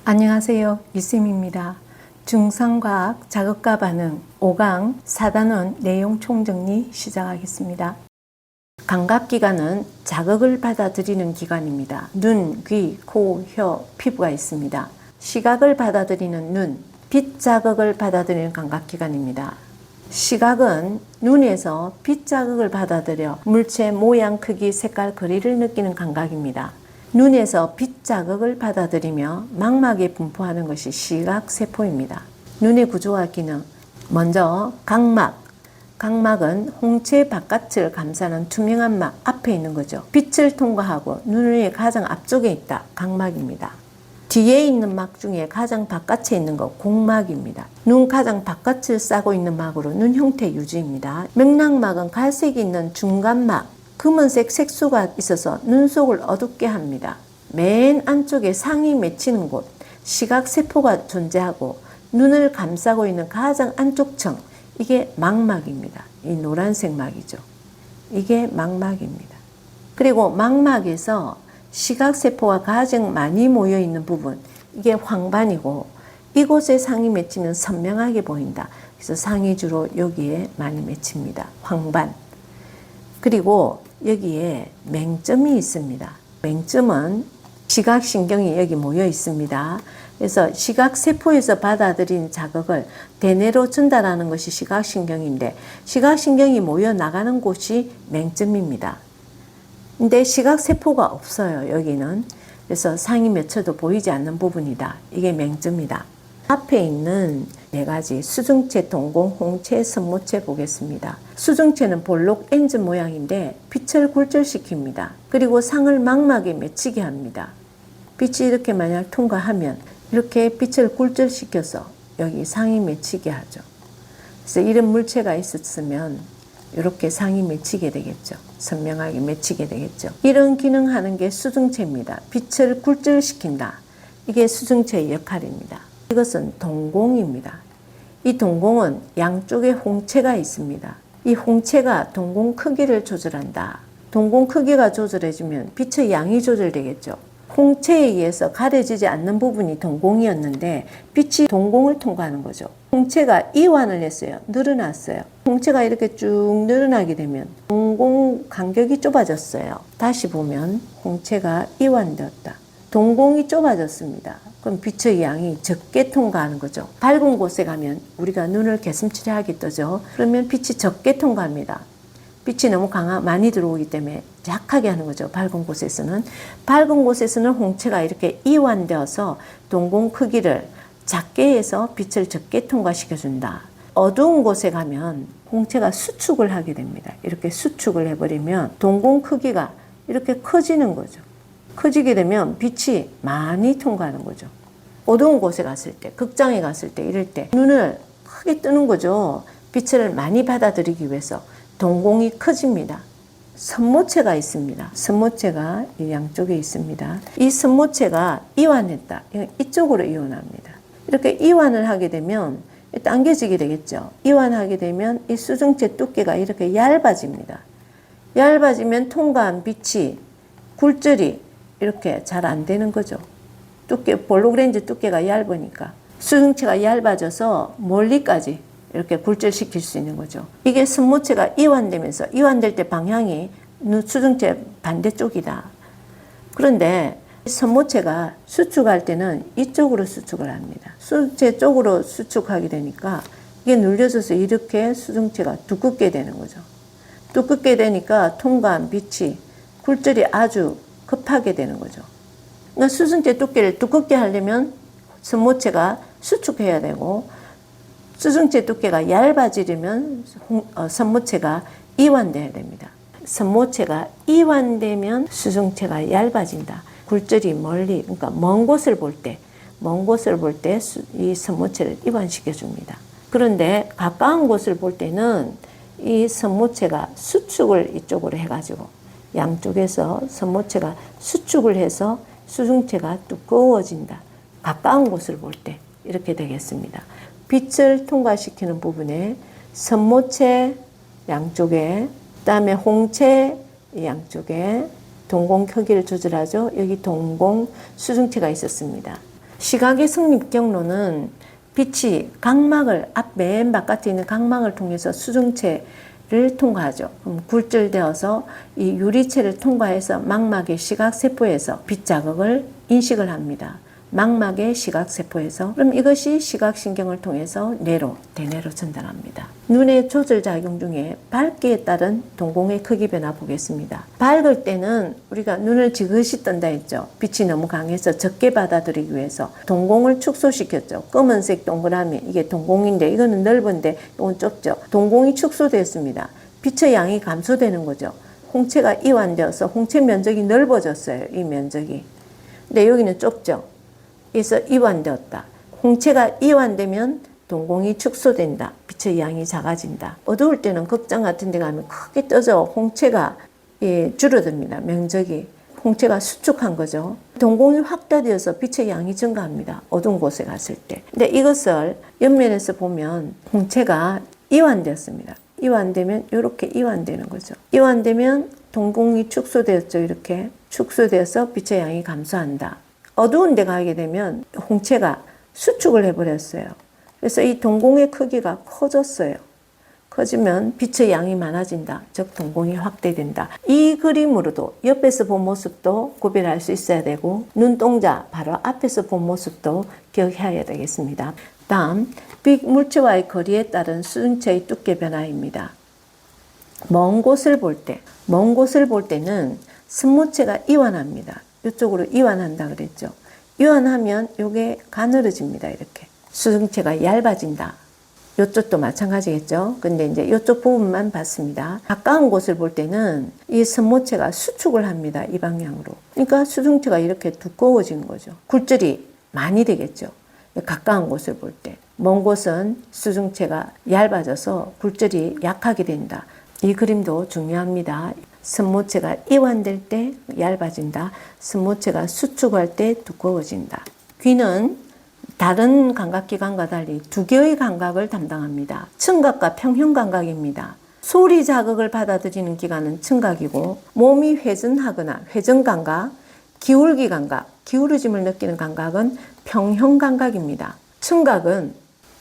안녕하세요. 이쌤입니다. 중성과학 자극과 반응 5강 4단원 내용 총정리 시작하겠습니다. 감각기관은 자극을 받아들이는 기관입니다. 눈, 귀, 코, 혀, 피부가 있습니다. 시각을 받아들이는 눈, 빛 자극을 받아들이는 감각기관입니다. 시각은 눈에서 빛 자극을 받아들여 물체 모양, 크기, 색깔, 거리를 느끼는 감각입니다. 눈에서 빛 자극을 받아들이며 망막에 분포하는 것이 시각세포입니다. 눈의 구조와 기능. 먼저 각막. 각막은 홍채 바깥을 감싸는 투명한 막 앞에 있는 거죠. 빛을 통과하고 눈의 가장 앞쪽에 있다. 각막입니다. 뒤에 있는 막 중에 가장 바깥에 있는 것 공막입니다. 눈 가장 바깥을 싸고 있는 막으로 눈 형태 유지입니다. 맥락막은 갈색이 있는 중간막, 검은색 색소가 있어서 눈속을 어둡게 합니다. 맨 안쪽에 상이 맺히는 곳, 시각세포가 존재하고 눈을 감싸고 있는 가장 안쪽 층, 이게 망막입니다. 이 노란색 막이죠. 이게 망막입니다. 그리고 망막에서 시각세포가 가장 많이 모여있는 부분, 이게 황반이고 이곳에 상이 맺히면 선명하게 보인다. 그래서 상이 주로 여기에 많이 맺힙니다. 황반. 그리고 여기에 맹점이 있습니다. 맹점은 시각신경이 여기 모여 있습니다. 그래서 시각세포에서 받아들인 자극을 대뇌로 전달하는 것이 시각신경인데 시각신경이 모여 나가는 곳이 맹점입니다. 근데 시각세포가 없어요. 여기는. 그래서 상이 맺혀도 보이지 않는 부분이다. 이게 맹점이다. 앞에 있는 네 가지 수중체, 동공, 홍채, 선모체 보겠습니다. 수중체는 볼록 엔즈 모양인데 빛을 굴절시킵니다. 그리고 상을 망막에 맺히게 합니다. 빛이 이렇게 만약 통과하면 이렇게 빛을 굴절시켜서 여기 상이 맺히게 하죠. 그래서 이런 물체가 있었으면 이렇게 상이 맺히게 되겠죠. 선명하게 맺히게 되겠죠. 이런 기능하는 게 수중체입니다. 빛을 굴절시킨다. 이게 수중체의 역할입니다. 이것은 동공입니다. 이 동공은 양쪽에 홍채가 있습니다. 이 홍채가 동공 크기를 조절한다. 동공 크기가 조절해주면 빛의 양이 조절되겠죠. 홍채에 의해서 가려지지 않는 부분이 동공이었는데 빛이 동공을 통과하는 거죠. 홍채가 이완을 했어요. 늘어났어요. 홍채가 이렇게 쭉 늘어나게 되면 동공 간격이 좁아졌어요. 다시 보면 홍채가 이완되었다. 동공이 좁아졌습니다. 그럼 빛의 양이 적게 통과하는 거죠. 밝은 곳에 가면 우리가 눈을 개슴츠레하게 뜨죠. 그러면 빛이 적게 통과합니다. 빛이 너무 많이 들어오기 때문에 약하게 하는 거죠. 밝은 곳에서는. 밝은 곳에서는 홍채가 이렇게 이완되어서 동공 크기를 작게 해서 빛을 적게 통과시켜준다. 어두운 곳에 가면 홍채가 수축을 하게 됩니다. 이렇게 수축을 해버리면 동공 크기가 이렇게 커지는 거죠. 커지게 되면 빛이 많이 통과하는 거죠. 어두운 곳에 갔을 때, 극장에 갔을 때, 이럴 때 눈을 크게 뜨는 거죠. 빛을 많이 받아들이기 위해서 동공이 커집니다. 선모체가 있습니다. 선모체가 이 양쪽에 있습니다. 이 선모체가 이완했다. 이쪽으로 이완합니다. 이렇게 이완을 하게 되면 당겨지게 되겠죠. 이완하게 되면 이 수중체 두께가 이렇게 얇아집니다. 얇아지면 통과한 빛이 굴절이 이렇게 잘 안 되는 거죠. 볼록렌즈 두께가 얇으니까 수중체가 얇아져서 멀리까지 이렇게 굴절시킬 수 있는 거죠. 이게 선모체가 이완되면서 이완될 때 방향이 수중체 반대쪽이다. 그런데 선모체가 수축할 때는 이쪽으로 수축을 합니다. 수중체 쪽으로 수축하게 되니까 이게 눌려져서 이렇게 수중체가 두껍게 되는 거죠. 두껍게 되니까 통과한 빛이 굴절이 아주 급하게 되는 거죠. 그러니까 수중체 두께를 두껍게 하려면 선모체가 수축해야 되고 수중체 두께가 얇아지려면 선모체가 이완돼야 됩니다. 선모체가 이완되면 수중체가 얇아진다. 굴절이 멀리, 그러니까 먼 곳을 볼 때 이 선모체를 이완시켜 줍니다. 그런데 가까운 곳을 볼 때는 이 선모체가 수축을 이쪽으로 해가지고 양쪽에서 선모체가 수축을 해서 수중체가 두꺼워진다. 가까운 곳을 볼 때 이렇게 되겠습니다. 빛을 통과시키는 부분에 선모체 양쪽에, 그다음에 홍채 양쪽에 동공 크기를 조절하죠. 여기 동공 수중체가 있었습니다. 시각의 성립 경로는 빛이 각막을 맨 바깥에 있는 각막을 통해서 수중체를 통과하죠. 그럼 굴절되어서 이 유리체를 통과해서 망막의 시각세포에서 빛 자극을 인식을 합니다. 망막의 시각세포에서. 그럼 이것이 시각신경을 통해서 뇌로, 대뇌로 전달합니다. 눈의 조절작용 중에 밝기에 따른 동공의 크기 변화 보겠습니다. 밝을 때는 우리가 눈을 지그시 뜬다 했죠. 빛이 너무 강해서 적게 받아들이기 위해서 동공을 축소시켰죠. 검은색 동그라미, 이게 동공인데 이거는 넓은데 이건 좁죠. 동공이 축소됐습니다. 빛의 양이 감소되는 거죠. 홍채가 이완되어서 홍채 면적이 넓어졌어요. 이 면적이. 근데 여기는 좁죠. 그래서 이완되었다. 홍채가 이완되면 동공이 축소된다. 빛의 양이 작아진다. 어두울 때는 극장 같은 데 가면 크게 떠져 홍채가 줄어듭니다. 면적이. 홍채가 수축한 거죠. 동공이 확대되어서 빛의 양이 증가합니다. 어두운 곳에 갔을 때. 근데 이것을 옆면에서 보면 홍채가 이완되었습니다. 이완되면 이렇게 이완되는 거죠. 이완되면 동공이 축소되었죠. 이렇게 축소되어서 빛의 양이 감소한다. 어두운 데 가게 되면 홍채가 수축을 해버렸어요. 그래서 이 동공의 크기가 커졌어요. 커지면 빛의 양이 많아진다. 즉 동공이 확대된다. 이 그림으로도 옆에서 본 모습도 구별할 수 있어야 되고 눈동자 바로 앞에서 본 모습도 기억해야 되겠습니다. 다음 빛 물체와의 거리에 따른 수중체의 두께 변화입니다. 먼 곳을 볼 때는 승모체가 이완합니다. 이쪽으로 이완한다 그랬죠. 이완하면 이게 가늘어집니다. 이렇게. 수중체가 얇아진다. 이쪽도 마찬가지겠죠. 근데 이제 이쪽 부분만 봤습니다. 가까운 곳을 볼 때는 이 승모체가 수축을 합니다. 이 방향으로. 그러니까 수중체가 이렇게 두꺼워진 거죠. 굴절이 많이 되겠죠. 가까운 곳을 볼 때. 먼 곳은 수중체가 얇아져서 굴절이 약하게 된다. 이 그림도 중요합니다. 승모체가 이완될 때 얇아진다. 승모체가 수축할 때 두꺼워진다. 귀는 다른 감각기관과 달리 두 개의 감각을 담당합니다. 청각과 평형감각입니다. 소리 자극을 받아들이는 기관은 청각이고 몸이 회전하거나 회전감각, 기울기 감각, 기울어짐을 느끼는 감각은 평형감각입니다. 청각은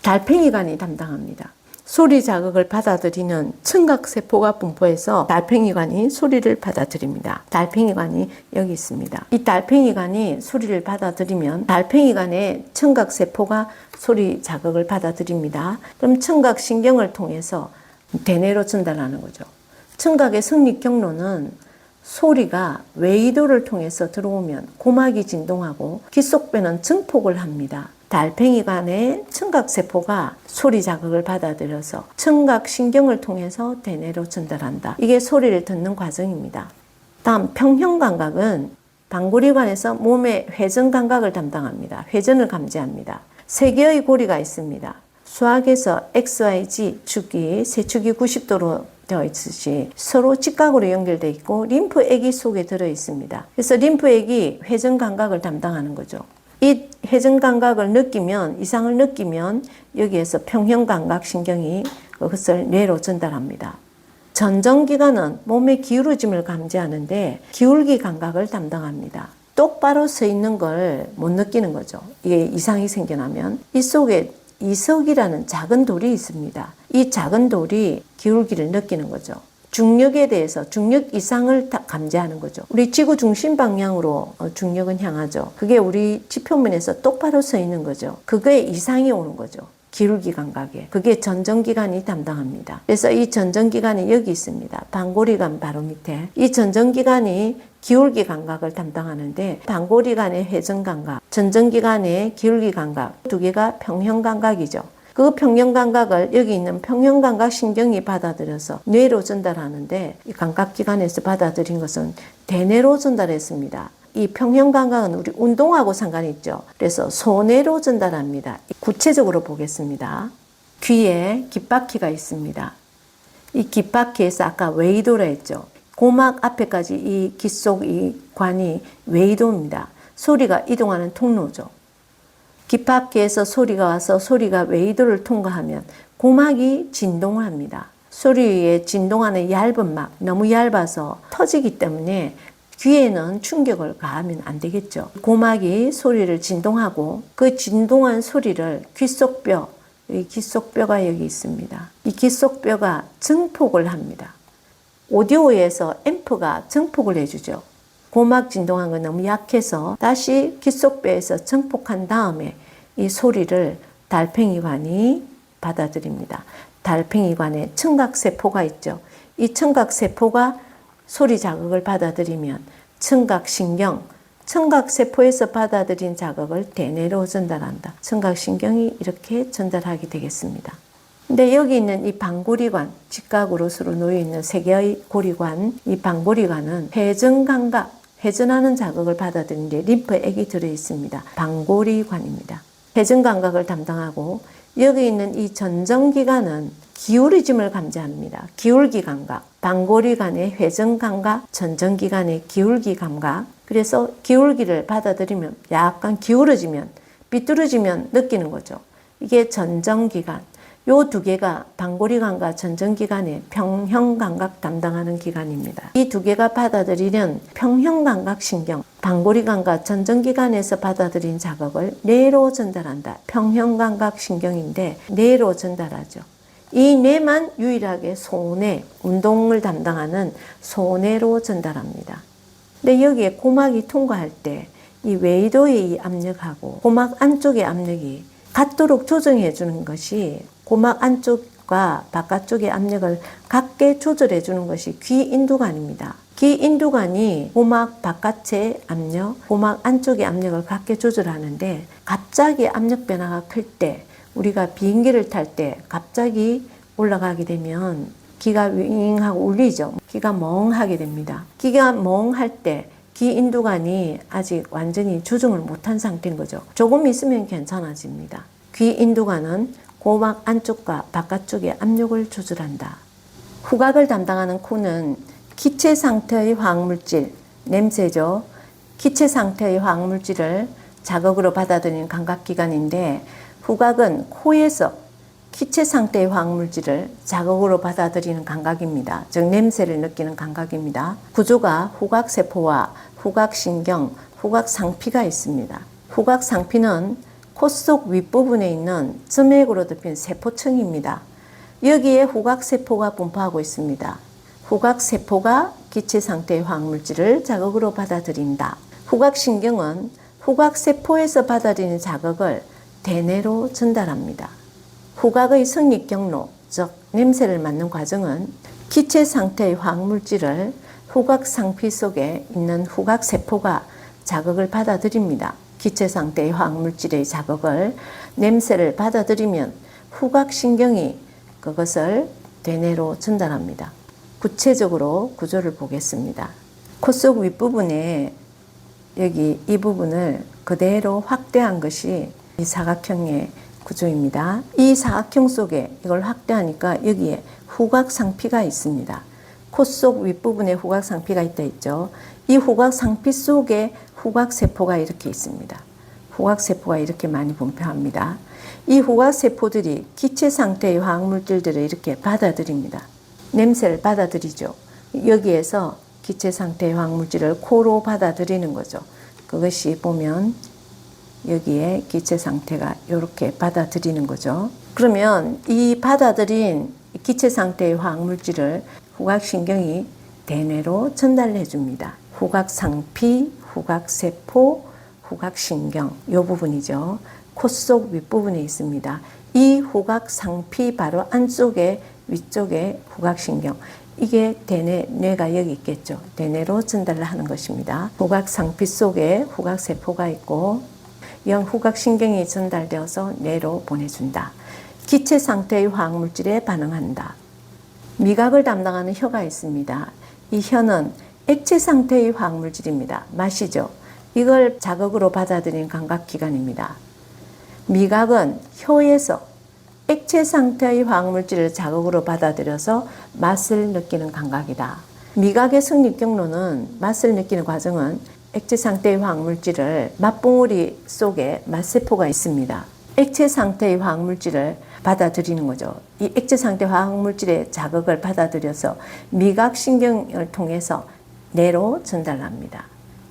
달팽이관이 담당합니다. 소리 자극을 받아들이는 청각세포가 분포해서 달팽이관이 소리를 받아들입니다. 달팽이관이 여기 있습니다. 이 달팽이관이 소리를 받아들이면 달팽이관의 청각세포가 소리 자극을 받아들입니다. 그럼 청각신경을 통해서 대뇌로 전달하는 거죠. 청각의 성립 경로는 소리가 웨이도를 통해서 들어오면 고막이 진동하고 귓속배는 증폭을 합니다. 달팽이관의 청각세포가 소리 자극을 받아들여서 청각신경을 통해서 대뇌로 전달한다. 이게 소리를 듣는 과정입니다. 다음 평형감각은 방구리관에서 몸의 회전감각을 담당합니다. 회전을 감지합니다. 세 개의 고리가 있습니다. 수학에서 XYZ 축이 세 축이 90도로 되어 있듯이 서로 직각으로 연결되어 있고 림프액이 속에 들어 있습니다. 그래서 림프액이 회전감각을 담당하는 거죠. 이 회전감각을 느끼면, 이상을 느끼면 여기에서 평형감각신경이 그것을 뇌로 전달합니다. 전정기관은 몸의 기울어짐을 감지하는데 기울기 감각을 담당합니다. 똑바로 서 있는 걸 못 느끼는 거죠. 이게 이상이 생겨나면 이 속에 이석이라는 작은 돌이 있습니다. 이 작은 돌이 기울기를 느끼는 거죠. 중력에 대해서 중력 이상을 감지하는 거죠. 우리 지구 중심 방향으로 중력은 향하죠. 그게 우리 지표면에서 똑바로 서 있는 거죠. 그거에 이상이 오는 거죠. 기울기 감각에. 그게 전정기관이 담당합니다. 그래서 이 전정기관이 여기 있습니다. 방고리관 바로 밑에. 이 전정기관이 기울기 감각을 담당하는데 방고리관의 회전 감각, 전정기관의 기울기 감각 두 개가 평형 감각이죠. 그 평형 감각을 여기 있는 평형 감각 신경이 받아들여서 뇌로 전달하는데 이 감각기관에서 받아들인 것은 대뇌로 전달했습니다. 이 평형 감각은 우리 운동하고 상관이 있죠. 그래서 소뇌로 전달합니다. 구체적으로 보겠습니다. 귀에 귓바퀴가 있습니다. 이 귓바퀴에서 아까 웨이도라 했죠. 고막 앞에까지 이 귀 속 이 관이 웨이도입니다. 소리가 이동하는 통로죠. 귓바퀴에서 소리가 와서 소리가 웨이도를 통과하면 고막이 진동을 합니다. 소리에 진동하는 얇은 막, 너무 얇아서 터지기 때문에 귀에는 충격을 가하면 안 되겠죠. 고막이 소리를 진동하고 그 진동한 소리를 귓속뼈, 이 귓속뼈가 여기 있습니다. 이 귓속뼈가 증폭을 합니다. 오디오에서 앰프가 증폭을 해주죠. 고막 진동한 건 너무 약해서 다시 귓속뼈에서 증폭한 다음에 이 소리를 달팽이관이 받아들입니다. 달팽이관에 청각세포가 있죠. 이 청각세포가 소리 자극을 받아들이면 청각신경, 청각세포에서 받아들인 자극을 대뇌로 전달한다. 청각신경이 이렇게 전달하게 되겠습니다. 근데 여기 있는 이 방고리관, 직각으로 서로 놓여있는 세 개의 고리관, 이 방고리관은 회전감각, 회전하는 자극을 받아들이는데 림프액이 들어있습니다. 방고리관입니다. 회전감각을 담당하고 여기 있는 이 전정기관은 기울어짐을 감지합니다. 기울기 감각, 방고리관의 회전감각, 전정기관의 기울기 감각. 그래서 기울기를 받아들이면 약간 기울어지면, 삐뚤어지면 느끼는 거죠. 이게 전정기관. 요 두 개가 방고리관과 전정기관의 평형감각 담당하는 기관입니다. 이 두 개가 받아들이는 평형감각신경, 방고리관과 전정기관에서 받아들인 자극을 뇌로 전달한다. 평형감각신경인데 뇌로 전달하죠. 이 뇌만 유일하게 소뇌, 운동을 담당하는 소뇌로 전달합니다. 근데 여기에 고막이 통과할 때 이 외이도의 이 압력하고 고막 안쪽의 압력이 같도록 조정해 주는 것이, 고막 안쪽과 바깥쪽의 압력을 같게 조절해 주는 것이 귀인두관입니다. 귀인두관이 고막 바깥의 압력, 고막 안쪽의 압력을 같게 조절하는데 갑자기 압력 변화가 클 때, 우리가 비행기를 탈 때 갑자기 올라가게 되면 귀가 윙하고 울리죠. 귀가 멍하게 됩니다. 귀가 멍할 때 귀인두관이 아직 완전히 조정을 못한 상태인 거죠. 조금 있으면 괜찮아집니다. 귀인두관은 고막 안쪽과 바깥쪽의 압력을 조절한다. 후각을 담당하는 코는 기체 상태의 화학물질, 냄새죠. 기체 상태의 화학물질을 자극으로 받아들이는 감각기관인데 후각은 코에서 기체 상태의 화학물질을 자극으로 받아들이는 감각입니다. 즉 냄새를 느끼는 감각입니다. 구조가 후각세포와 후각신경, 후각상피가 있습니다. 후각상피는 코 속 윗부분에 있는 점액으로 덮인 세포층입니다. 여기에 후각세포가 분포하고 있습니다. 후각세포가 기체 상태의 화학물질을 자극으로 받아들인다. 후각신경은 후각세포에서 받아들이는 자극을 대뇌로 전달합니다. 후각의 성립 경로, 즉 냄새를 맡는 과정은 기체 상태의 화학물질을 후각상피 속에 있는 후각세포가 자극을 받아들입니다. 기체 상태의 화학물질의 자극을, 냄새를 받아들이면 후각신경이 그것을 대뇌로 전달합니다. 구체적으로 구조를 보겠습니다. 코 속 윗부분에 여기 이 부분을 그대로 확대한 것이 이 사각형의 구조입니다. 이 사각형 속에 이걸 확대하니까 여기에 후각상피가 있습니다. 코 속 윗부분에 후각상피가 있다 했죠. 이 후각상피 속에 후각세포가 이렇게 있습니다. 후각세포가 이렇게 많이 분포합니다. 이 후각세포들이 기체 상태의 화학물질들을 이렇게 받아들입니다. 냄새를 받아들이죠. 여기에서 기체 상태의 화학물질을 코로 받아들이는 거죠. 그것이 보면 여기에 기체 상태가 이렇게 받아들이는 거죠. 그러면 이 받아들인 기체 상태의 화학물질을 후각신경이 대뇌로 전달해 줍니다. 후각상피, 후각세포, 후각신경 이 부분이죠. 코 속 윗부분에 있습니다. 이 후각상피 바로 안쪽에 위쪽에 후각신경, 이게 대뇌, 뇌가 여기 있겠죠. 대뇌로 전달을 하는 것입니다. 후각상피 속에 후각세포가 있고 후각신경이 전달되어서 뇌로 보내준다. 기체 상태의 화학물질에 반응한다. 미각을 담당하는 혀가 있습니다. 이 혀는 액체 상태의 화학물질입니다. 맛이죠. 이걸 자극으로 받아들이는 감각기관입니다. 미각은 혀에서 액체 상태의 화학물질을 자극으로 받아들여서 맛을 느끼는 감각이다. 미각의 성립 경로는, 맛을 느끼는 과정은 액체 상태의 화학물질을 맛봉우리 속에 맛세포가 있습니다. 액체 상태의 화학물질을 받아들이는 거죠. 이 액체 상태 화학물질의 자극을 받아들여서 미각신경을 통해서 뇌로 전달합니다.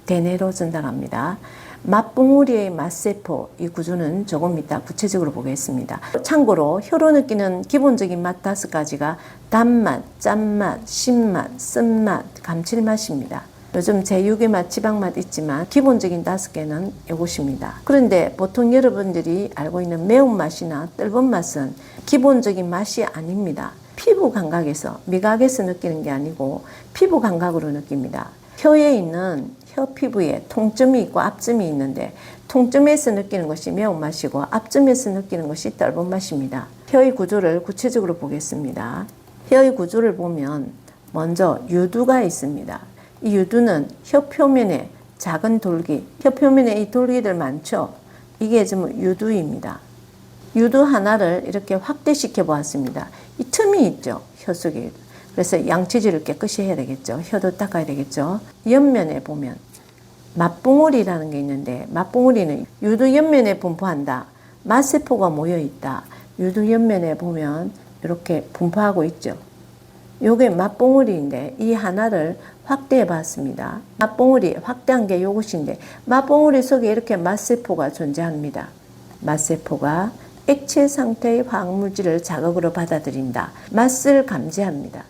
대뇌로 전달합니다. 맛봉우리의 맛세포, 이 구조는 조금 이따 구체적으로 보겠습니다. 참고로 혀로 느끼는 기본적인 맛 5가지가 단맛, 짠맛, 신맛, 쓴맛, 감칠맛입니다. 요즘 제6의 맛, 지방맛 있지만 기본적인 5개는 이것입니다. 그런데 보통 여러분들이 알고 있는 매운맛이나 떫은 맛은 기본적인 맛이 아닙니다. 피부 감각에서, 미각에서 느끼는 게 아니고 피부 감각으로 느낍니다. 혀에 있는 혀 피부에 통점이 있고 앞점이 있는데 통점에서 느끼는 것이 매운맛이고 앞점에서 느끼는 것이 떫은 맛입니다. 혀의 구조를 구체적으로 보겠습니다. 혀의 구조를 보면 먼저 유두가 있습니다. 이 유두는 혀 표면에 작은 돌기, 혀 표면에 이 돌기들 많죠? 이게 지금 유두입니다. 유두 하나를 이렇게 확대시켜 보았습니다. 이 틈이 있죠, 혀 속에. 그래서 양치질을 깨끗이 해야 되겠죠. 혀도 닦아야 되겠죠. 옆면에 보면 맛봉우리라는 게 있는데 맛봉우리는 유두 옆면에 분포한다. 맛세포가 모여 있다. 유두 옆면에 보면 이렇게 분포하고 있죠. 요게 맛봉우리인데 이 하나를 확대해 봤습니다. 맛봉우리 확대한 게 요것인데 맛봉우리 속에 이렇게 맛세포가 존재합니다. 맛세포가 액체 상태의 화학물질을 자극으로 받아들인다. 맛을 감지합니다.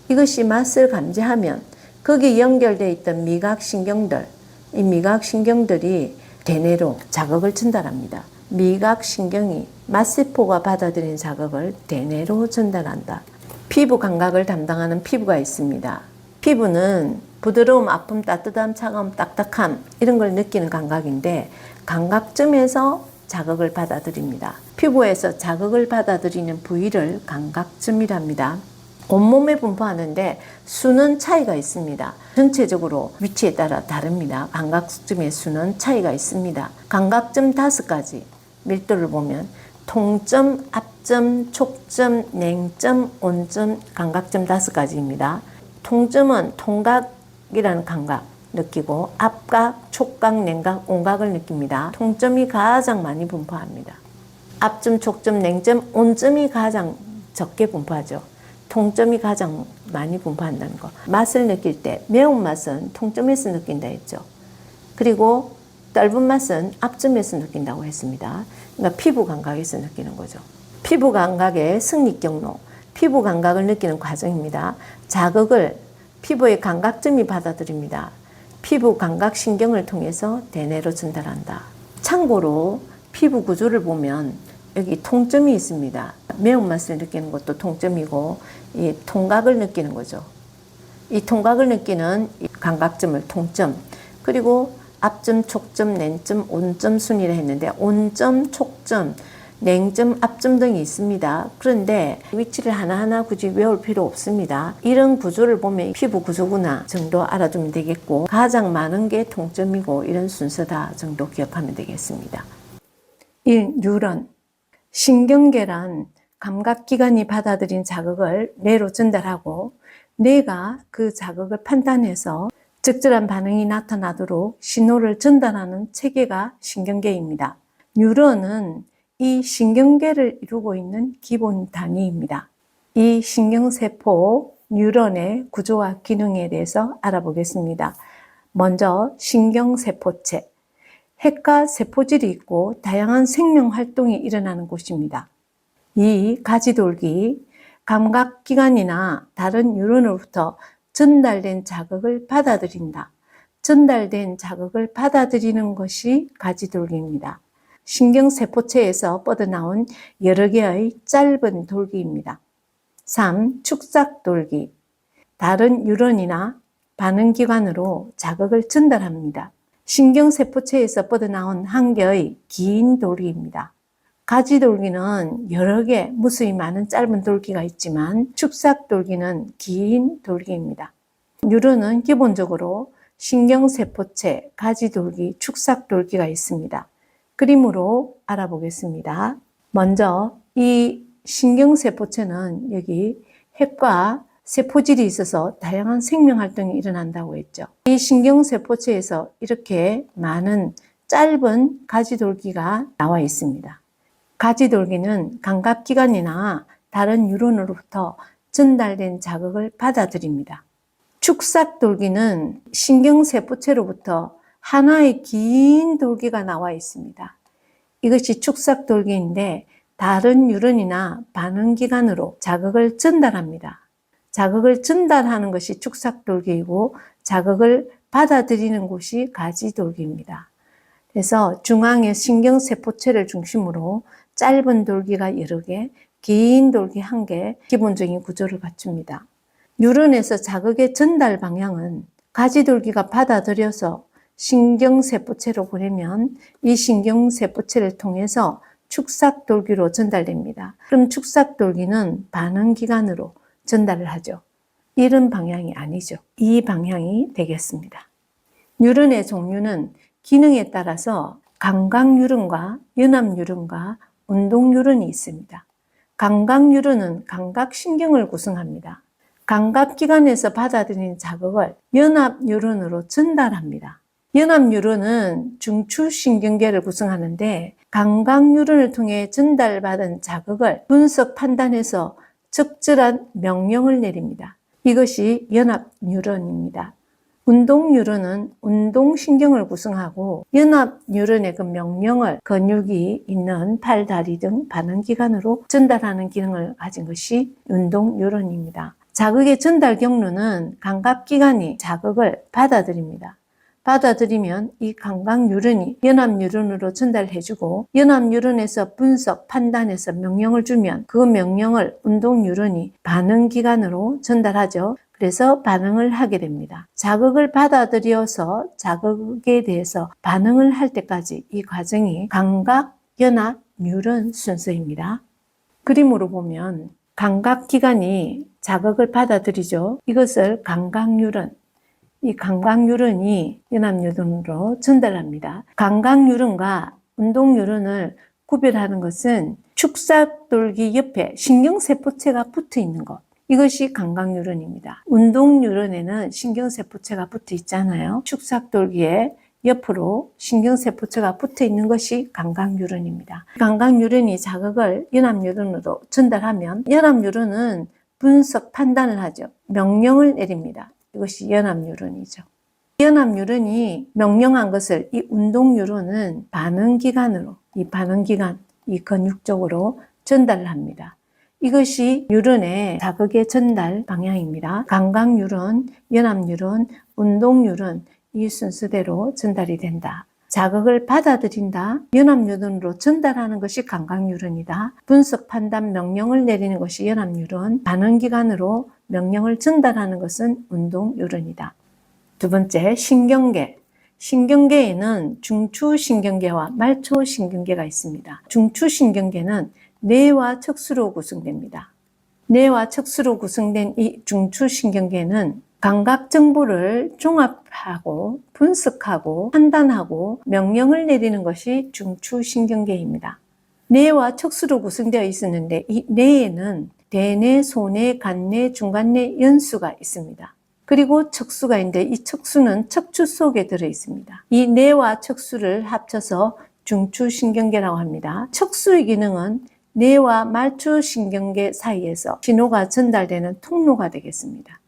이것이 맛을 감지하면 거기에 연결되어 있던 미각신경들, 이 미각신경들이 대뇌로 자극을 전달합니다. 미각신경이 맛세포가 받아들인 자극을 대뇌로 전달한다. 피부 감각을 담당하는 피부가 있습니다. 피부는 부드러움, 아픔, 따뜻함, 차가움, 딱딱함 이런 걸 느끼는 감각인데 감각점에서 자극을 받아들입니다. 피부에서 자극을 받아들이는 부위를 감각점이랍니다. 온몸에 분포하는데 수는 차이가 있습니다. 전체적으로 위치에 따라 다릅니다. 감각점의 수는 차이가 있습니다. 감각점 5가지 밀도를 보면 통점, 앞점, 촉점, 냉점, 온점, 감각점 5가지입니다. 통점은 통각이라는 감각 느끼고 앞각, 촉각, 냉각, 온각을 느낍니다. 통점이 가장 많이 분포합니다. 앞점, 촉점, 냉점, 온점이 가장 적게 분포하죠. 통점이 가장 많이 분포한다는 거. 맛을 느낄 때 매운맛은 통점에서 느낀다 했죠. 그리고 떫은 맛은 앞점에서 느낀다고 했습니다. 그러니까 피부 감각에서 느끼는 거죠. 피부 감각의 승리 경로, 피부 감각을 느끼는 과정입니다. 자극을 피부의 감각점이 받아들입니다. 피부 감각 신경을 통해서 대뇌로 전달한다. 참고로 피부 구조를 보면 여기 통점이 있습니다. 매운맛을 느끼는 것도 통점이고 이 통각을 느끼는 거죠. 이 통각을 느끼는 이 감각점을 통점, 그리고 앞점, 촉점, 냉점, 온점 순이라 했는데 온점, 촉점, 냉점, 앞점 등이 있습니다. 그런데 위치를 하나하나 굳이 외울 필요 없습니다. 이런 구조를 보면 피부 구조구나 정도 알아두면 되겠고 가장 많은 게 통점이고 이런 순서다 정도 기억하면 되겠습니다. 1. 뉴런. 신경계란 감각기관이 받아들인 자극을 뇌로 전달하고 뇌가 그 자극을 판단해서 적절한 반응이 나타나도록 신호를 전달하는 체계가 신경계입니다. 뉴런은 이 신경계를 이루고 있는 기본 단위입니다. 이 신경세포 뉴런의 구조와 기능에 대해서 알아보겠습니다. 먼저 신경세포체. 핵과 세포질이 있고 다양한 생명활동이 일어나는 곳입니다. 이 가지돌기, 감각기관이나 다른 뉴런으로부터 전달된 자극을 받아들인다. 전달된 자극을 받아들이는 것이 가지돌기입니다. 신경세포체에서 뻗어나온 여러 개의 짧은 돌기입니다. 3. 축삭돌기. 다른 뉴런이나 반응기관으로 자극을 전달합니다. 신경세포체에서 뻗어나온 한 개의 긴 돌기입니다. 가지돌기는 여러 개, 무수히 많은 짧은 돌기가 있지만 축삭돌기는 긴 돌기입니다. 뉴런은 기본적으로 신경세포체, 가지돌기, 축삭돌기가 있습니다. 그림으로 알아보겠습니다. 먼저 이 신경세포체는 여기 핵과 세포질이 있어서 다양한 생명활동이 일어난다고 했죠. 이 신경세포체에서 이렇게 많은 짧은 가지돌기가 나와 있습니다. 가지돌기는 감각기관이나 다른 뉴런으로부터 전달된 자극을 받아들입니다. 축삭돌기는 신경세포체로부터 하나의 긴 돌기가 나와 있습니다. 이것이 축삭돌기인데 다른 뉴런이나 반응기관으로 자극을 전달합니다. 자극을 전달하는 것이 축삭돌기이고 자극을 받아들이는 곳이 가지돌기입니다. 그래서 중앙의 신경세포체를 중심으로 짧은 돌기가 여러 개, 긴 돌기 한 개, 기본적인 구조를 갖춥니다. 뉴런에서 자극의 전달 방향은 가지돌기가 받아들여서 신경세포체로 보내면 이 신경세포체를 통해서 축삭돌기로 전달됩니다. 그럼 축삭돌기는 반응기관으로 전달을 하죠. 이런 방향이 아니죠. 이 방향이 되겠습니다. 뉴런의 종류는 기능에 따라서 감각뉴런과 연합뉴런과 운동뉴런이 있습니다. 감각뉴런은 감각신경을 구성합니다. 감각기관에서 받아들이는 자극을 연합뉴런으로 전달합니다. 연합뉴런은 중추신경계를 구성하는데 감각뉴런을 통해 전달받은 자극을 분석 판단해서 적절한 명령을 내립니다. 이것이 연합뉴런입니다. 운동뉴런은 운동신경을 구성하고 연합뉴런의 그 명령을 근육이 있는 팔, 다리 등 반응기관으로 전달하는 기능을 가진 것이 운동뉴런입니다. 자극의 전달 경로는 감각기관이 자극을 받아들입니다. 받아들이면 이 감각뉴런이 연합뉴런으로 전달해주고 연합뉴런에서 분석, 판단해서 명령을 주면 그 명령을 운동뉴런이 반응기관으로 전달하죠. 그래서 반응을 하게 됩니다. 자극을 받아들여서 자극에 대해서 반응을 할 때까지 이 과정이 감각, 연합, 뉴런 순서입니다. 그림으로 보면 감각기관이 자극을 받아들이죠. 이것을 감각뉴런, 이 감각뉴런이 연합뉴런으로 전달합니다. 감각뉴런과 운동뉴런을 구별하는 것은 축삭돌기 옆에 신경세포체가 붙어 있는 것. 이것이 감각뉴런입니다. 운동뉴런에는 신경세포체가 붙어 있잖아요. 축삭돌기에 옆으로 신경세포체가 붙어 있는 것이 감각뉴런입니다. 감각뉴런이 자극을 연합뉴런으로 전달하면 연합뉴런은 분석 판단을 하죠. 명령을 내립니다. 이것이 연합뉴런이죠. 연합뉴런이 명령한 것을 이 운동뉴런은 반응기관으로, 이 반응기관, 이 근육 쪽으로 전달을 합니다. 이것이 뉴런의 자극의 전달 방향입니다. 감각뉴런, 연합뉴런, 운동뉴런 이 순서대로 전달이 된다. 자극을 받아들인다. 연합뉴런으로 전달하는 것이 감각뉴런이다. 분석, 판단, 명령을 내리는 것이 연합뉴런, 반응기관으로 명령을 전달하는 것은 운동뉴런이다. 두 번째, 신경계. 신경계에는 중추신경계와 말초신경계가 있습니다. 중추신경계는 뇌와 척수로 구성됩니다. 뇌와 척수로 구성된 이 중추신경계는 감각 정보를 종합하고 분석하고 판단하고 명령을 내리는 것이 중추신경계입니다. 뇌와 척수로 구성되어 있었는데 이 뇌에는 대뇌, 소뇌, 간뇌, 중간뇌, 연수가 있습니다. 그리고 척수가 있는데 이 척수는 척추 속에 들어 있습니다. 이 뇌와 척수를 합쳐서 중추신경계라고 합니다. 척수의 기능은 뇌와 말초신경계 사이에서 신호가 전달되는 통로가 되겠습니다.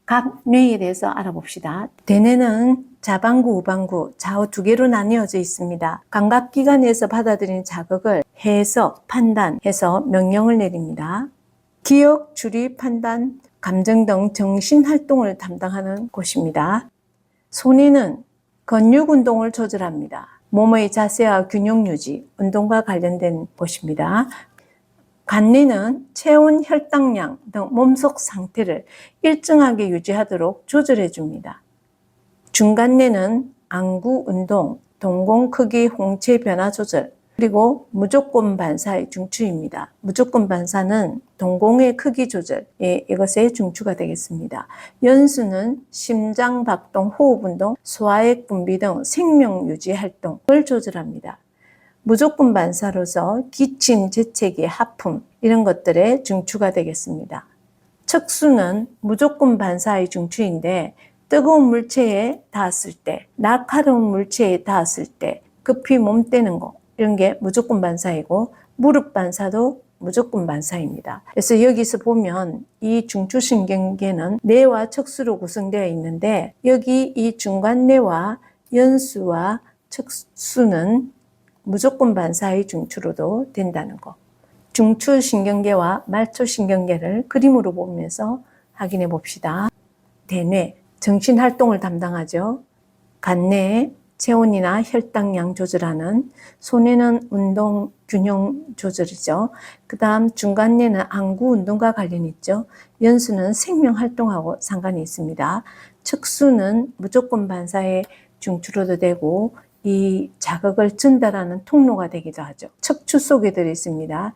각 뇌에 대해서 알아봅시다. 대뇌는 자반구, 우반구, 좌우 두 개로 나뉘어져 있습니다. 감각기관에서 받아들이는 자극을 해석, 판단해서 명령을 내립니다. 기억, 추리, 판단, 감정 등 정신활동을 담당하는 곳입니다. 소뇌는 근육운동을 조절합니다. 몸의 자세와 균형 유지, 운동과 관련된 곳입니다. 간뇌는 체온, 혈당량 등 몸속 상태를 일정하게 유지하도록 조절해 줍니다. 중간뇌는 안구 운동, 동공 크기, 홍채 변화 조절, 그리고 무조건 반사의 중추입니다. 무조건 반사는 동공의 크기 조절, 이것의 중추가 되겠습니다. 연수는 심장 박동, 호흡 운동, 소화액 분비 등 생명 유지 활동을 조절합니다. 무조건 반사로서 기침, 재채기, 하품 이런 것들의 중추가 되겠습니다. 척수는 무조건 반사의 중추인데 뜨거운 물체에 닿았을 때, 날카로운 물체에 닿았을 때 급히 몸 떼는 거 이런 게 무조건 반사이고 무릎 반사도 무조건 반사입니다. 그래서 여기서 보면 이 중추신경계는 뇌와 척수로 구성되어 있는데 여기 이 중간뇌와 연수와 척수는 무조건 반사의 중추로도 된다는 거. 중추신경계와 말초신경계를 그림으로 보면서 확인해 봅시다. 대뇌, 정신활동을 담당하죠. 간뇌, 체온이나 혈당량 조절하는, 소뇌는 운동 균형 조절이죠. 그 다음 중간뇌는 안구 운동과 관련이 있죠. 연수는 생명 활동하고 상관이 있습니다. 척수는 무조건 반사의 중추로도 되고 이 자극을 전달하는 통로가 되기도 하죠. 척추 속에 들어있습니다.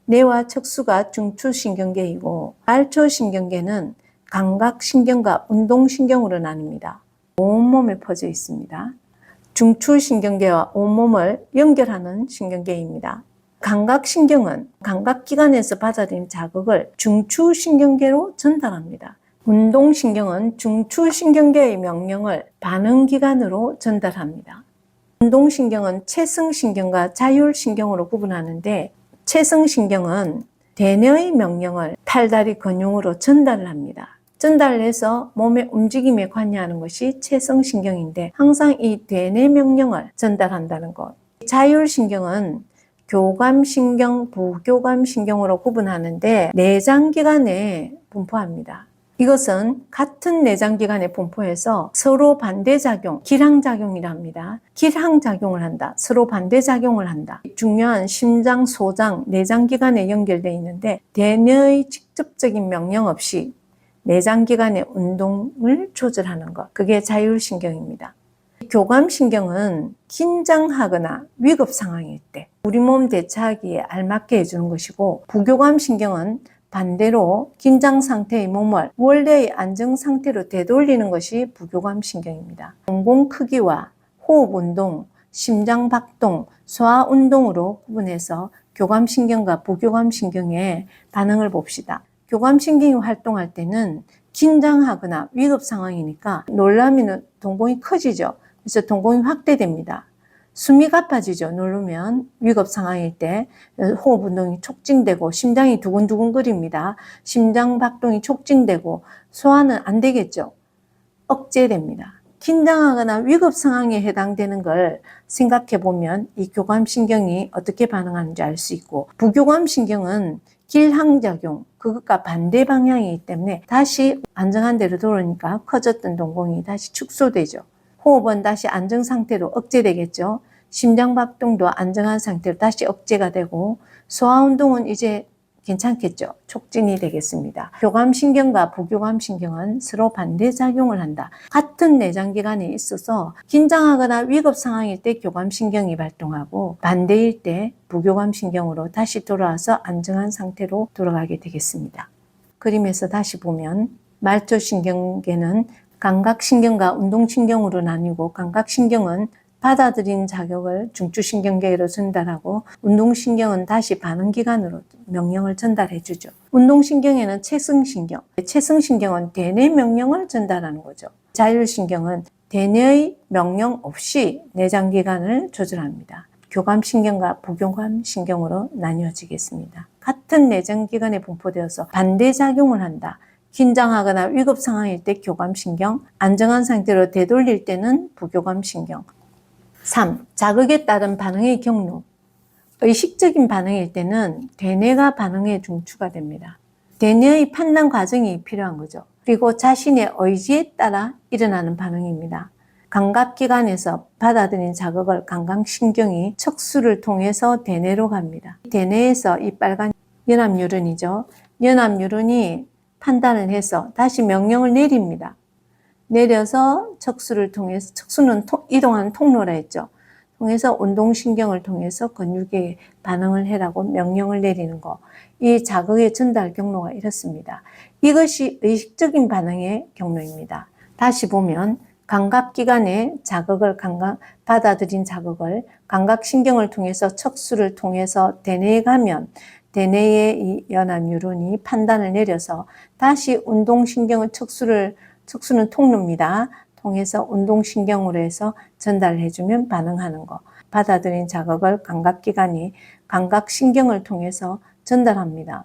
뇌와 척수가 중추신경계이고 말초신경계는 감각신경과 운동신경으로 나뉩니다. 온몸에 퍼져 있습니다. 중추신경계와 온몸을 연결하는 신경계입니다. 감각신경은 감각기관에서 받아들인 자극을 중추신경계로 전달합니다. 운동신경은 중추신경계의 명령을 반응기관으로 전달합니다. 운동신경은 체성신경과 자율신경으로 구분하는데 체성신경은 대뇌의 명령을 팔다리 근육으로 전달을 합니다. 전달을 해서 몸의 움직임에 관여하는 것이 체성신경인데 항상 이 대뇌 명령을 전달한다는 것. 자율신경은 교감신경, 부교감신경으로 구분하는데 내장기관에 분포합니다. 이것은 같은 내장기관에 분포해서 서로 반대작용, 길항작용이라 합니다. 길항작용을 한다. 서로 반대작용을 한다. 중요한 심장, 소장, 내장기관에 연결되어 있는데 대뇌의 직접적인 명령 없이 내장기관의 운동을 조절하는 것. 그게 자율신경입니다. 교감신경은 긴장하거나 위급 상황일 때 우리 몸 대처하기에 알맞게 해주는 것이고 부교감신경은 반대로 긴장 상태의 몸을 원래의 안정 상태로 되돌리는 것이 부교감신경입니다. 공공 크기와 호흡 운동, 심장 박동, 소화 운동으로 구분해서 교감신경과 부교감신경의 반응을 봅시다. 교감신경이 활동할 때는 긴장하거나 위급 상황이니까 놀라면 동공이 커지죠. 그래서 동공이 확대됩니다. 숨이 가빠지죠. 누르면 위급 상황일 때 호흡 운동이 촉진되고 심장이 두근두근거립니다. 심장 박동이 촉진되고 소화는 안 되겠죠. 억제됩니다. 긴장하거나 위급 상황에 해당되는 걸 생각해 보면 이 교감신경이 어떻게 반응하는지 알 수 있고 부교감신경은 길항작용, 그것과 반대 방향이기 때문에 다시 안정한 대로 돌아오니까 커졌던 동공이 다시 축소되죠. 호흡은 다시 안정 상태로 억제되겠죠. 심장 박동도 안정한 상태로 다시 억제가 되고 소화 운동은 이제 괜찮겠죠. 촉진이 되겠습니다. 교감신경과 부교감신경은 서로 반대작용을 한다. 같은 내장기관에 있어서 긴장하거나 위급 상황일 때 교감신경이 발동하고 반대일 때 부교감신경으로 다시 돌아와서 안정한 상태로 돌아가게 되겠습니다. 그림에서 다시 보면 말초신경계는 감각신경과 운동신경으로 나뉘고 감각신경은 받아들인 자극을 중추신경계로 전달하고 운동신경은 다시 반응기관으로 명령을 전달해 주죠. 운동신경에는 체성신경, 체성신경은 대뇌 명령을 전달하는 거죠. 자율신경은 대뇌의 명령 없이 내장기관을 조절합니다. 교감신경과 부교감신경으로 나뉘어지겠습니다. 같은 내장기관에 분포되어서 반대작용을 한다. 긴장하거나 위급 상황일 때 교감신경, 안정한 상태로 되돌릴 때는 부교감신경. 3. 자극에 따른 반응의 경로. 의식적인 반응일 때는 대뇌가 반응의 중추가 됩니다. 대뇌의 판단 과정이 필요한 거죠. 그리고 자신의 의지에 따라 일어나는 반응입니다. 감각기관에서 받아들인 자극을 감각신경이 척수를 통해서 대뇌로 갑니다. 대뇌에서 이 빨간 연합뉴런이죠. 연합뉴런이 판단을 해서 다시 명령을 내립니다. 내려서 척수를 통해서, 척수는 이동하는 통로라 했죠. 통해서 운동신경을 통해서 근육에 반응을 해라고 명령을 내리는 거. 이 자극의 전달 경로가 이렇습니다. 이것이 의식적인 반응의 경로입니다. 다시 보면 감각기관의 자극을 받아들인 자극을 감각신경을 통해서 척수를 통해서 대뇌에 가면 대뇌의 이 연합뉴런이 판단을 내려서 다시 운동신경을 척수는 통로입니다. 통해서 운동신경으로 해서 전달을 해주면 반응하는 거. 받아들인 자극을 감각기관이 감각신경을 통해서 전달합니다.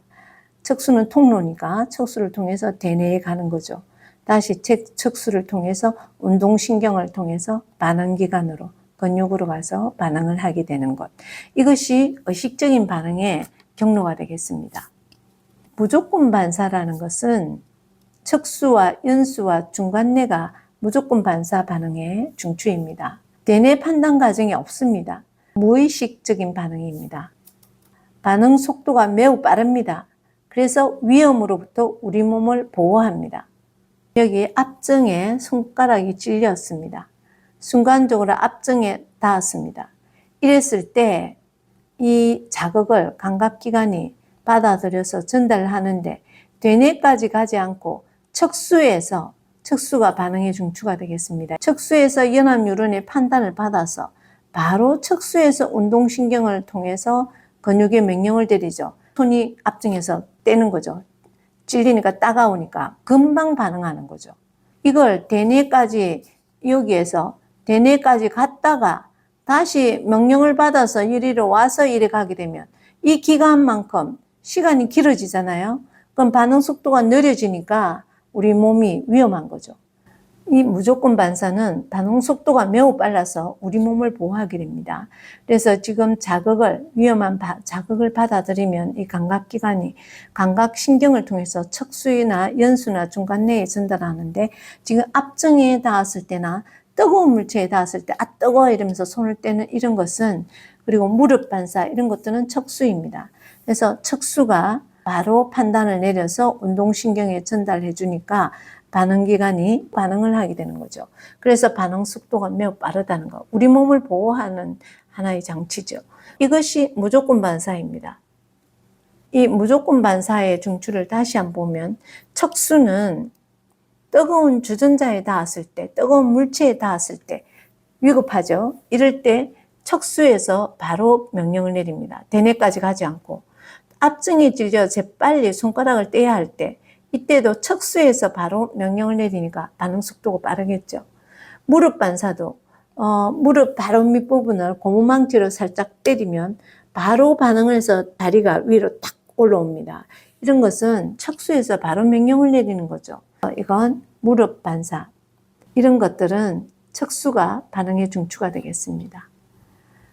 척수는 통로니까 척수를 통해서 대뇌에 가는 거죠. 다시 척수를 통해서 운동신경을 통해서 반응기관으로 근육으로 가서 반응을 하게 되는 것. 이것이 의식적인 반응의 경로가 되겠습니다. 무조건 반사라는 것은 척수와 연수와 중간뇌가 무조건 반사 반응의 중추입니다. 대뇌 판단 과정이 없습니다. 무의식적인 반응입니다. 반응 속도가 매우 빠릅니다. 그래서 위험으로부터 우리 몸을 보호합니다. 여기 앞정에 손가락이 찔렸습니다. 순간적으로 앞정에 닿았습니다. 이랬을 때 이 자극을 감각기관이 받아들여서 전달하는데 대뇌까지 가지 않고 척수가 반응의 중추가 되겠습니다. 척수에서 연합뉴런의 판단을 받아서 바로 척수에서 운동신경을 통해서 근육에 명령을 내리죠. 손이 앞정에서 떼는 거죠. 찔리니까 따가우니까 금방 반응하는 거죠. 이걸 여기에서 대뇌까지 갔다가 다시 명령을 받아서 이리로 와서 이리 가게 되면 이 기간만큼 시간이 길어지잖아요. 그럼 반응 속도가 느려지니까 우리 몸이 위험한 거죠. 이 무조건 반사는 반응 속도가 매우 빨라서 우리 몸을 보호하게 됩니다. 그래서 지금 위험한 자극을 받아들이면 이 감각기관이 감각신경을 통해서 척수나 연수나 중간뇌에 전달하는데 지금 앞정에 닿았을 때나 뜨거운 물체에 닿았을 때 뜨거워 이러면서 손을 떼는 이런 것은, 그리고 무릎 반사 이런 것들은 척수입니다. 그래서 척수가 바로 판단을 내려서 운동신경에 전달해 주니까 반응기관이 반응을 하게 되는 거죠. 그래서 반응 속도가 매우 빠르다는 거. 우리 몸을 보호하는 하나의 장치죠. 이것이 무조건 반사입니다. 이 무조건 반사의 중추를 다시 한번 보면 척수는 뜨거운 주전자에 닿았을 때, 뜨거운 물체에 닿았을 때 위급하죠. 이럴 때 척수에서 바로 명령을 내립니다. 대뇌까지 가지 않고. 앞정에 찔려 재빨리 손가락을 떼야 할 때 이때도 척수에서 바로 명령을 내리니까 반응 속도가 빠르겠죠. 무릎 반사도 무릎 바로 밑부분을 고무망치로 살짝 때리면 바로 반응을 해서 다리가 위로 탁 올라옵니다. 이런 것은 척수에서 바로 명령을 내리는 거죠. 이건 무릎 반사. 이런 것들은 척수가 반응의 중추가 되겠습니다.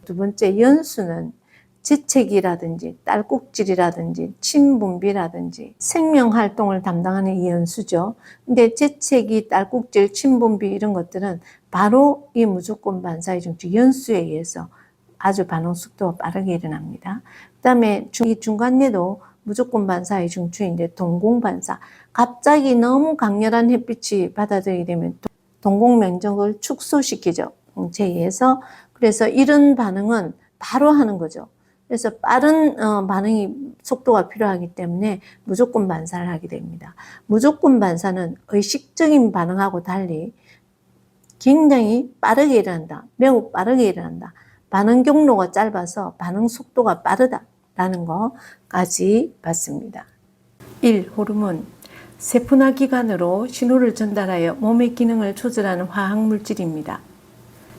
두 번째, 연수는 재채기라든지 딸꾹질이라든지 침분비라든지 생명활동을 담당하는 이 연수죠. 근데 재채기, 딸꾹질, 침분비 이런 것들은 바로 이 무조건 반사의 중추 연수에 의해서 아주 반응 속도가 빠르게 일어납니다. 그 다음에 이 중간뇌도 무조건 반사의 중추인데 동공반사. 갑자기 너무 강렬한 햇빛이 받아들이게 되면 동공면적을 축소시키죠. 공체에 의해서. 그래서 이런 반응은 바로 하는 거죠. 그래서 빠른 반응이 속도가 필요하기 때문에 무조건 반사를 하게 됩니다. 무조건 반사는 의식적인 반응하고 달리 굉장히 빠르게 일어난다. 매우 빠르게 일어난다. 반응 경로가 짧아서 반응 속도가 빠르다라는 것까지 봤습니다. 1. 호르몬. 세포나 기관으로 신호를 전달하여 몸의 기능을 조절하는 화학물질입니다.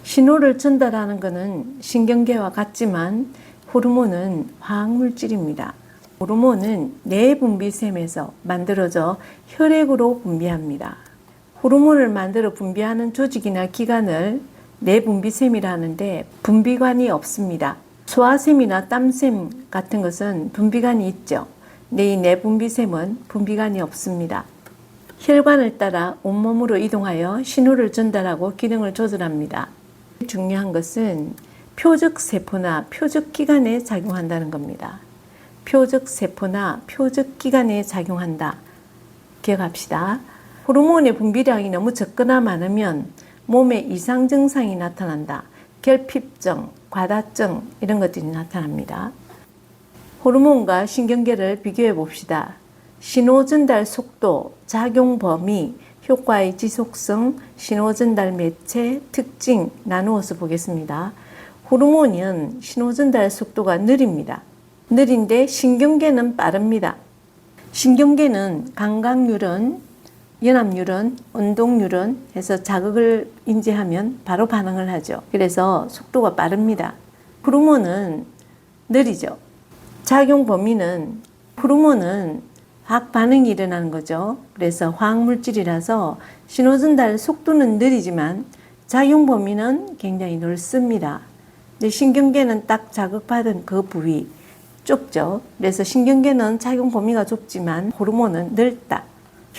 신호를 전달하는 것은 신경계와 같지만 호르몬은 화학물질입니다. 호르몬은 내분비샘에서 만들어져 혈액으로 분비합니다. 호르몬을 만들어 분비하는 조직이나 기관을 내분비샘이라 하는데 분비관이 없습니다. 소화샘이나 땀샘 같은 것은 분비관이 있죠. 이 내분비샘은 분비관이 없습니다. 혈관을 따라 온몸으로 이동하여 신호를 전달하고 기능을 조절합니다. 중요한 것은 표적세포나 표적기관에 작용한다는 겁니다. 표적세포나 표적기관에 작용한다. 기억합시다. 호르몬의 분비량이 너무 적거나 많으면 몸에 이상 증상이 나타난다. 결핍증, 과다증 이런 것들이 나타납니다. 호르몬과 신경계를 비교해 봅시다. 신호 전달 속도, 작용 범위, 효과의 지속성, 신호 전달 매체, 특징 나누어서 보겠습니다. 호르몬은 신호 전달 속도가 느립니다. 느린데 신경계는 빠릅니다. 신경계는 감각뉴런, 연합뉴런, 운동뉴런 해서 자극을 인지하면 바로 반응을 하죠. 그래서 속도가 빠릅니다. 호르몬은 느리죠. 작용 범위는 호르몬은 화학 반응이 일어나는 거죠. 그래서 화학물질이라서 신호전달 속도는 느리지만 작용 범위는 굉장히 넓습니다. 근데 신경계는 딱 자극받은 그 부위 좁죠. 그래서 신경계는 작용 범위가 좁지만 호르몬은 넓다.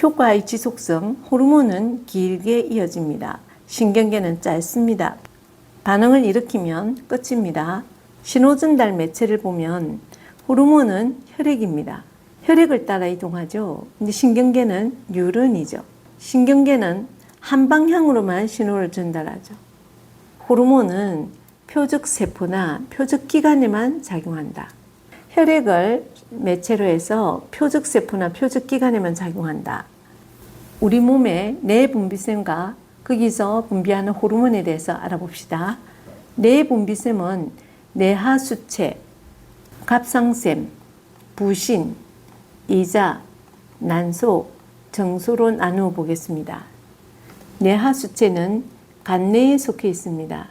효과의 지속성, 호르몬은 길게 이어집니다. 신경계는 짧습니다. 반응을 일으키면 끝입니다. 신호전달 매체를 보면 호르몬은 혈액입니다. 혈액을 따라 이동하죠. 근데 신경계는 뉴런이죠. 신경계는 한 방향으로만 신호를 전달하죠. 호르몬은 표적세포나 표적기관에만 작용한다. 혈액을 매체로 해서 표적세포나 표적기관에만 작용한다. 우리 몸의 뇌분비샘과 거기서 분비하는 호르몬에 대해서 알아봅시다. 뇌분비샘은 뇌하수체, 갑상샘, 부신, 이자, 난소, 정소로 나누어 보겠습니다. 뇌하수체는 간내에 속해 있습니다.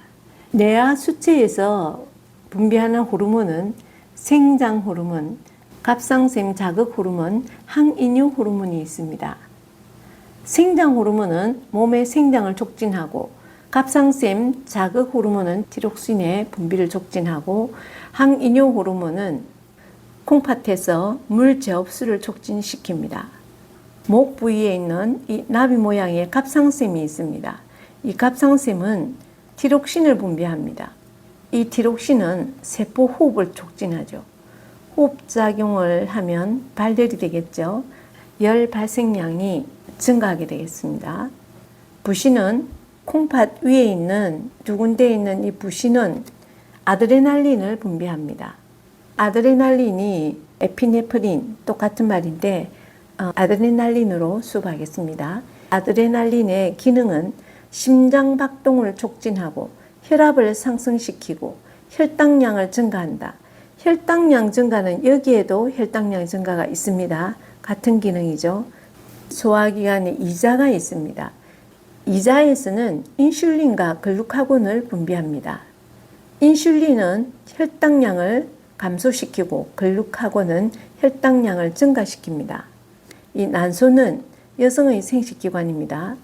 뇌하수체에서 분비하는 호르몬은 생장 호르몬, 갑상샘 자극 호르몬, 항인유 호르몬이 있습니다. 생장 호르몬은 몸의 생장을 촉진하고 갑상샘 자극 호르몬은 티록신의 분비를 촉진하고 항인유 호르몬은 콩팥에서 물 재흡수를 촉진시킵니다. 목 부위에 있는 이 나비 모양의 갑상샘이 있습니다. 이 갑상샘은 티록신을 분비합니다. 이 티록신은 세포 호흡을 촉진하죠. 호흡작용을 하면 발열이 되겠죠. 열 발생량이 증가하게 되겠습니다. 부신은 콩팥 위에 있는 두 군데에 있는 이 부신은 아드레날린을 분비합니다. 아드레날린이 에피네프린 똑같은 말인데 아드레날린으로 수업하겠습니다. 아드레날린의 기능은 심장박동을 촉진하고 혈압을 상승시키고 혈당량을 증가한다. 혈당량 증가는 여기에도 혈당량 증가가 있습니다. 같은 기능이죠. 소화기관에 이자가 있습니다. 이자에서는 인슐린과 글루카곤을 분비합니다. 인슐린은 혈당량을 감소시키고 글루카곤은 혈당량을 증가시킵니다. 이 난소는 여성의 생식기관입니다.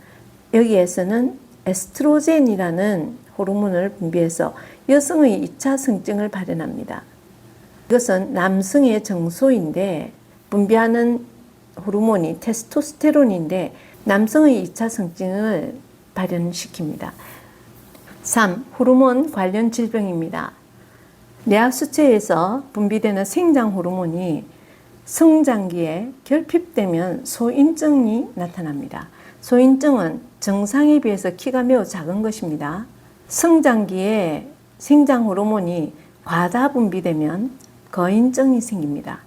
여기에서는 에스트로겐이라는 호르몬을 분비해서 여성의 2차 성증을 발현합니다. 이것은 남성의 정소인데 분비하는 호르몬이 테스토스테론인데 남성의 2차 성증을 발현시킵니다. 3. 호르몬 관련 질병입니다. 뇌하수체에서 분비되는 생장 호르몬이 성장기에 결핍되면 소인증이 나타납니다. 소인증은 정상에 비해서 키가 매우 작은 것입니다. 성장기에 생장 호르몬이 과다 분비되면 거인증이 생깁니다.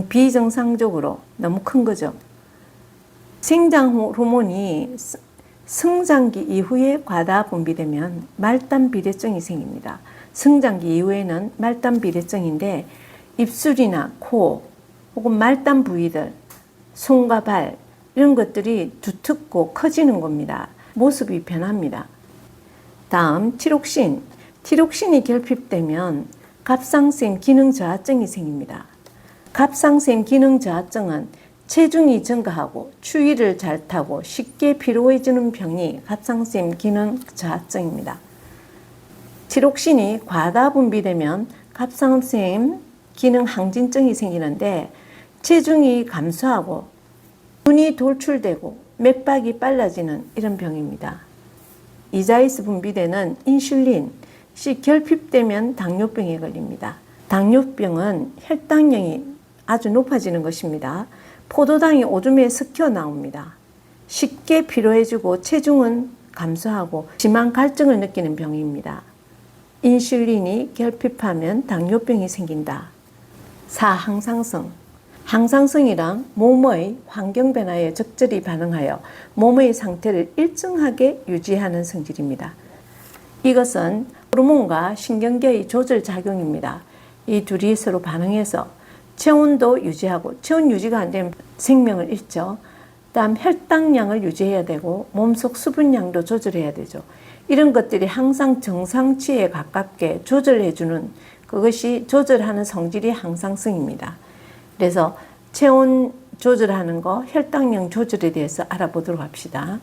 비정상적으로 너무 큰 거죠. 생장 호르몬이 성장기 이후에 과다 분비되면 말단 비대증이 생깁니다. 성장기 이후에는 말단 비대증인데 입술이나 코 혹은 말단 부위들, 손과 발 이런 것들이 두텁고 커지는 겁니다. 모습이 변합니다. 다음 티록신. 티록신이 결핍되면 갑상샘 기능 저하증이 생깁니다. 갑상샘 기능 저하증은 체중이 증가하고 추위를 잘 타고 쉽게 피로해지는 병이 갑상샘 기능 저하증입니다. 티록신이 과다 분비되면 갑상샘 기능 항진증이 생기는데 체중이 감소하고 눈이 돌출되고 맥박이 빨라지는 이런 병입니다. 이자에서 분비되는 인슐린이 결핍되면 당뇨병에 걸립니다. 당뇨병은 혈당량이 아주 높아지는 것입니다. 포도당이 오줌에 섞여 나옵니다. 쉽게 피로해지고 체중은 감소하고 심한 갈증을 느끼는 병입니다. 인슐린이 결핍하면 당뇨병이 생긴다. 4. 항상성. 항상성이란 몸의 환경 변화에 적절히 반응하여 몸의 상태를 일정하게 유지하는 성질입니다. 이것은 호르몬과 신경계의 조절 작용입니다. 이 둘이 서로 반응해서 체온도 유지하고 체온 유지가 안 되면 생명을 잃죠. 다음 혈당량을 유지해야 되고 몸속 수분량도 조절해야 되죠. 이런 것들이 항상 정상치에 가깝게 조절해주는 그것이 조절하는 성질이 항상성입니다. 그래서 체온 조절하는 거, 혈당량 조절에 대해서 알아보도록 합시다.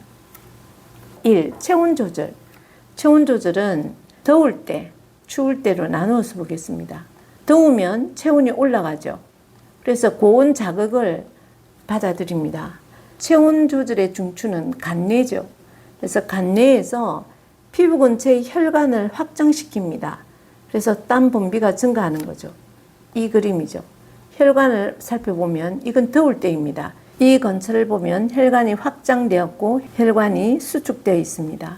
1. 체온 조절. 체온 조절은 더울 때, 추울 때로 나누어서 보겠습니다. 더우면 체온이 올라가죠. 그래서 고온 자극을 받아들입니다. 체온 조절의 중추는 간내죠. 그래서 간내에서 피부 근처의 혈관을 확장시킵니다. 그래서 땀 분비가 증가하는 거죠. 이 그림이죠. 혈관을 살펴보면 이건 더울 때입니다. 이 근처를 보면 혈관이 확장되었고 혈관이 수축되어 있습니다.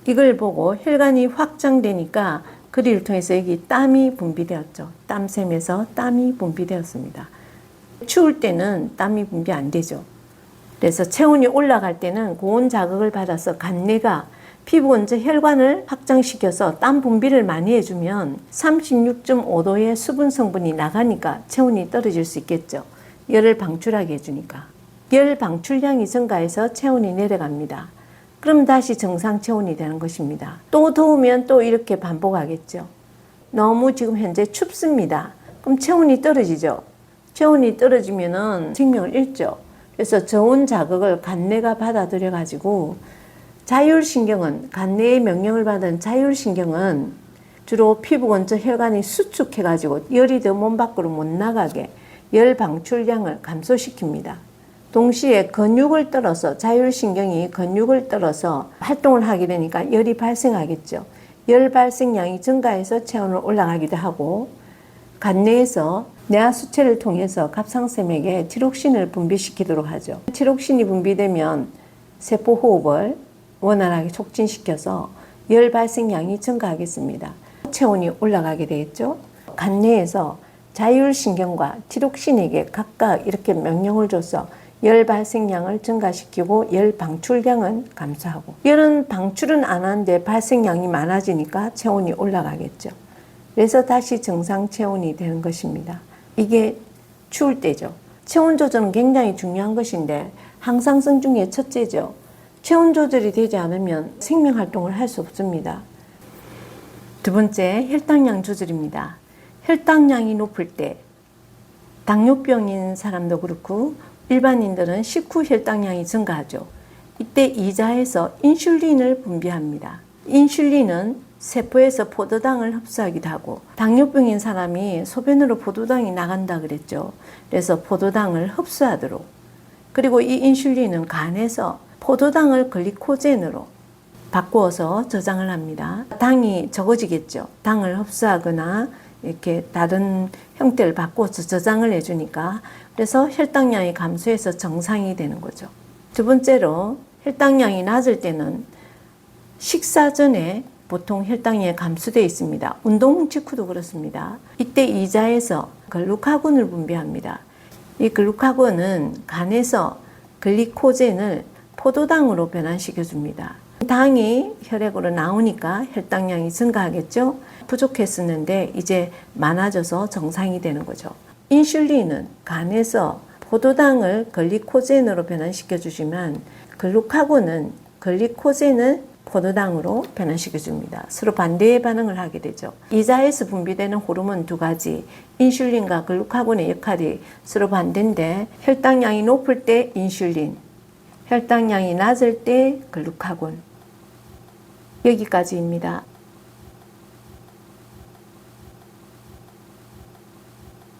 이걸 보고 혈관이 확장되니까 그리를 통해서 여기 땀이 분비되었죠. 땀샘에서 땀이 분비되었습니다. 추울 때는 땀이 분비 안 되죠. 그래서 체온이 올라갈 때는 고온 자극을 받아서 간내가 피부 근처 혈관을 확장시켜서 땀 분비를 많이 해주면 36.5도의 수분 성분이 나가니까 체온이 떨어질 수 있겠죠. 열을 방출하게 해주니까. 열 방출량이 증가해서 체온이 내려갑니다. 그럼 다시 정상 체온이 되는 것입니다. 또 더우면 또 이렇게 반복하겠죠. 너무 지금 현재 춥습니다. 그럼 체온이 떨어지죠. 체온이 떨어지면은 생명을 잃죠. 그래서 저온 자극을 간내가 받아들여 가지고 자율신경은 간내의 명령을 받은 자율신경은 주로 피부 근처 혈관이 수축해 가지고 열이 더 몸 밖으로 못 나가게 열 방출량을 감소시킵니다. 동시에 근육을 떨어서 자율신경이 근육을 떨어서 활동을 하게 되니까 열이 발생하겠죠. 열 발생량이 증가해서 체온을 올라가기도 하고 간내에서 뇌하수체를 통해서 갑상샘에게 티록신을 분비시키도록 하죠. 티록신이 분비되면 세포호흡을 원활하게 촉진시켜서 열 발생량이 증가하겠습니다. 체온이 올라가게 되겠죠. 간내에서 자율신경과 티록신에게 각각 이렇게 명령을 줘서 열 발생량을 증가시키고 열 방출량은 감소하고 열은 방출은 안 하는데 발생량이 많아지니까 체온이 올라가겠죠. 그래서 다시 정상 체온이 되는 것입니다. 이게 추울 때죠. 체온 조절은 굉장히 중요한 것인데 항상성 중에 첫째죠. 체온 조절이 되지 않으면 생명활동을 할 수 없습니다. 두 번째, 혈당량 조절입니다. 혈당량이 높을 때 당뇨병인 사람도 그렇고 일반인들은 식후 혈당량이 증가하죠. 이때 이자에서 인슐린을 분비합니다. 인슐린은 세포에서 포도당을 흡수하기도 하고 당뇨병인 사람이 소변으로 포도당이 나간다 그랬죠. 그래서 포도당을 흡수하도록 그리고 이 인슐린은 간에서 포도당을 글리코젠으로 바꾸어서 저장을 합니다. 당이 적어지겠죠. 당을 흡수하거나 이렇게 다른 형태를 바꿔서 저장을 해주니까 그래서 혈당량이 감소해서 정상이 되는 거죠. 두 번째로 혈당량이 낮을 때는 식사 전에 보통 혈당량이 감소되어 있습니다. 운동 직후도 그렇습니다. 이때 이자에서 글루카곤을 분비합니다. 이 글루카곤은 간에서 글리코젠을 포도당으로 변환시켜 줍니다. 당이 혈액으로 나오니까 혈당량이 증가하겠죠. 부족했었는데 이제 많아져서 정상이 되는 거죠. 인슐린은 간에서 포도당을 글리코젠으로 변환시켜 주지만 글루카곤은 글리코젠을 포도당으로 변환시켜 줍니다. 서로 반대의 반응을 하게 되죠. 이자에서 분비되는 호르몬 두 가지, 인슐린과 글루카곤의 역할이 서로 반대인데 혈당량이 높을 때 인슐린, 혈당량이 낮을 때 글루카곤. 여기까지입니다.